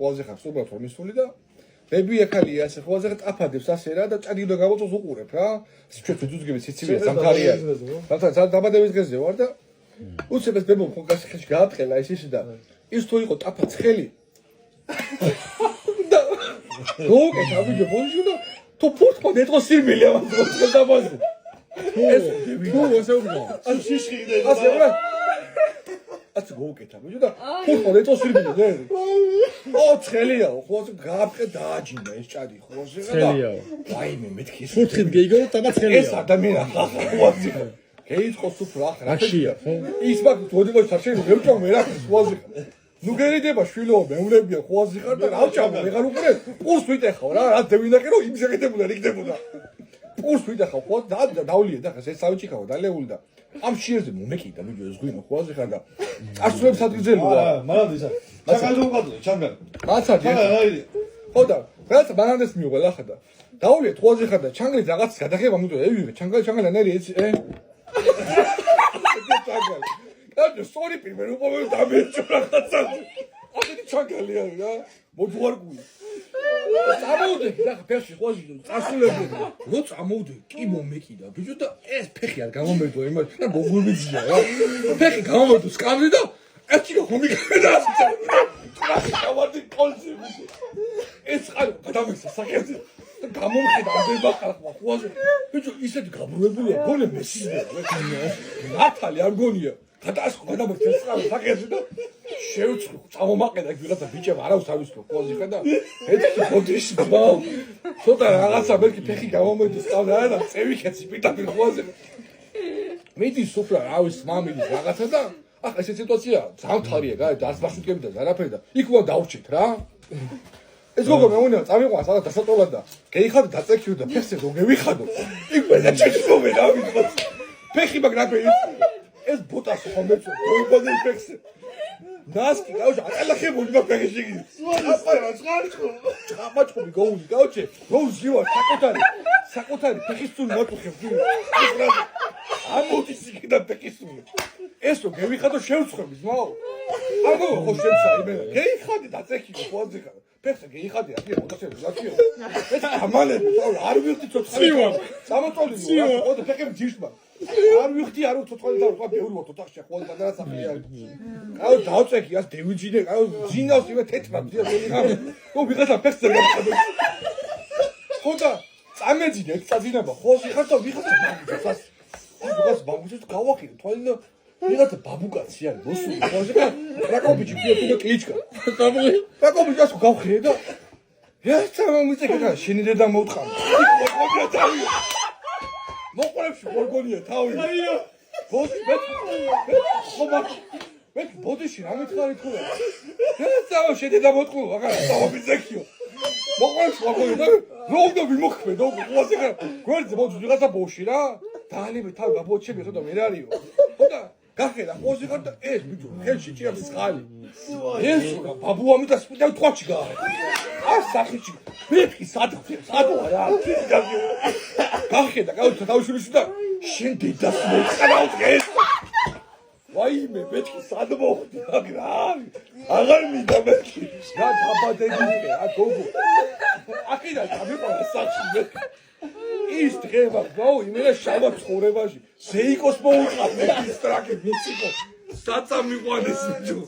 ყველაზე ხარ უბრალოდ რომ ისული და ბები ეხალია ასე ყველაზე ტაფადებს ასე რა და ჭადიდო გამოწოს უყურებ რა ჩვენ ძუძგები ციცივია სამთარია რათა დაბადების დღეზე ვარ და უცებ ეს ბებო ხო გასხეში გაატყელა ეს ისე და ის თუ იყო ტაფა ცხელი და გოგეთა ვიდეო ბონჟუ და თუ ფუტკო დეტყო სირბილი ამას გოცხელ დაბაზე ეს თუ ასე უგო ან შიში იდეა ასე რა აც გოგეთა ვიდეო და ფუტკო დეტყო სირბილი და ო ცხელია ხო ასე გააფყე დააჯინდა ეს ჭადი ხო ასე რა ცხელია ვაიმე მეთქი ფუტკით გეიგო და ტაბა ცხელია ეს ადამიანი ხო ასე გეიწყოს უფრო ახლა რაშია ხო ის მაგ თოდიგო ჩარჩენი ვერჭამ ვერახს ხო ასე ნუ გერიდება შვილო მეუნებია ხო ასე ხარ და რა ვჭამო ვეღარ უყურე პურს ვიტეხავ რა დევინაკე რომ იმ შეგედებოდა რიგდებოდა პურს ვიტეხავ ხო დავლია და ხა ეს სავიჭიქავ დალეული და ამ შიერზე მომეკიდა მიჯო ეს გვინო ხო ასე ხარ და წარსულებს ადგილზელოდა მანამდე ისა ჩანგალი უყადო ჩანგალი მაცადი ხო და რაც მანამდე მიუღლა ხა და დავლია ხო ასე ხარ და ჩანგალი რაღაც გადაღება მუდო ევიღე ჩანგალი ანერი ეს და სორი პირველ უყურე დამეჭო რაღაცა ასეთი ჩაგალია რა მოძღვარგული წამოვდე და ფეხი ხოჟი წასულებოდი რო წამოვდე კი მომეკიდა ბიჭო და ეს ფეხი არ გამომედო იმას და გოგულბიძია რა ფეხი გამომედო სკამზე და ერთი ხომიკდა დავარდი კოლსი ეს ხარ გადამეცა საკეთე და გამომხედა ამბება ხალხმა ხოაზე ბიჭო ისეთი გაბრუებულია გონე მესიზდა მართალი არ გონია გადამოწეს საკეთე და შევწყვი წამომაყედა ვიღაცა ბიჭებმა არავის ავისკო ხოაზე ხედა ერთი ბოდიში ბაუ ცოტა რაღაცა მერკი ფეხი გამომედი სწავლა და წევი ხეცი პიტაპირ ხოაზე მიდის უფრო ავის მამილის რაღაცა და ახლა ეს სიტუაცია ზამთარია გაი და ასბახშუტკები და არაფერი და იქ უნდა დავრჩით რა ეს გოგო მეუნია წამიყვანს სადაც დასატოლად და გეიხადო დაწექიო და ფეხზე რო გევიხადო იქ მედა ჩეშოვე რა ვიცი ფეხი მაგრაფე ეს ბუტას ხო მეწო გოგო ფეხზე ნასკი გაუჩა აკალახებული და ფეხი შეგიდი აპარა ჭამაჭკობი გოული გაუჩე გოულზივა საკუთარი ფეხის სულ მოწუხებ ამოდის იქ და ფეხის სულ ეს რო გევიხადო შევწყვები ძმაო აგო ხო შემცა იმენა გეიხადი დაწექიო ხო აძიხა ფეხზე გეიხადი აქ მოდასე ლაკიო ეს ამალები არ ვიხდი ცოცხალი წამოწოლი ხო და ფეხები ძირშმა არ ვიხდი არ უცოცხალი და რა ბევრი ვარ ოთახში ხო და რაღაცა აუ დავწექი ას დევიჯინე აუ ძინავს იმე თეთრად ხო ვიღაცა ფეხზე გამყადო ხო და წამეძინე ეგ წაძინება ხო ვიღარ და ვიღაცა მაგას ვიღაც ბაბუს გავახიდე თვალი და ვიღაცა ბაბუკაცი არის მოსული ხო რაკობიჩი პიოტო კლიჩკა რაკობიჩი ასო გავხიე და ეს მომიწეკა შენი დედა მოუთხარ მოყოლია თავი მოყოლებში გორგონია თავი ბოდი მე ბოდიში რა მითხარი ხო ეს შენი დედა მოწყო აღარა დავაბიძექიო მოყოლებში გორგონია და რო უნდა ვიმოქმედო ყოაზე გვერდზე მოძ ვიღაცა ბოში რა დაალები თავი ბაბოჩები ხო და მე არისო ხო და გახედა ყოზე ხარ და ეს ბიჭო ხელში ჭიებს წყალი ეს ბაბუ ამიტა სპიტა თქვაში გა არ სახიჩი მეთქი სადღა რა გახედა გაუჩა თავშურიში და შენ დედას მეწყარავ ეს ვაიმე მეთქი სად მოხდი აგრა აღარ მინდა მეთქი რა დაბადებული ა გოგო აქედან გამიყვანა სახში ის დღევა გაუ იმენა შავა ცხოვრებაში ზეიკოს მოუყავ მე ის ტრაკი მიციკო საწამიყვანეს ბიჭო